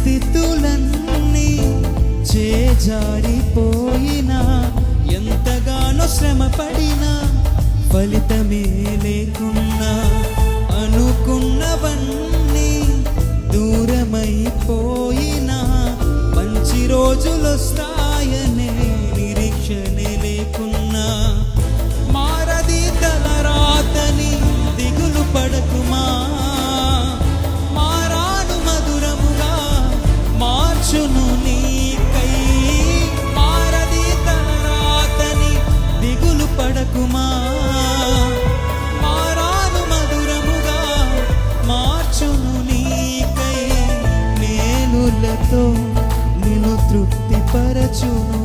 స్థితులన్నీ చేజారిపోయినా, ఎంతగానో శ్రమ పడినా ఫలితమే లేకున్నా, అనుకున్నవన్నీ దూరమైపోయినా మంచి రోజులొస్తాయనే నిరీక్షనే లేకున్నా, మారది తలరాతని దిగులు పడకుమా, మారాను మధురముగా మార్చును నీకై. మారది తలరాతని దిగులు పడకుమా, మారాను మధురముగా మార్చును నీకై. మేలులతో నిన్ను తృప్తిపరచును.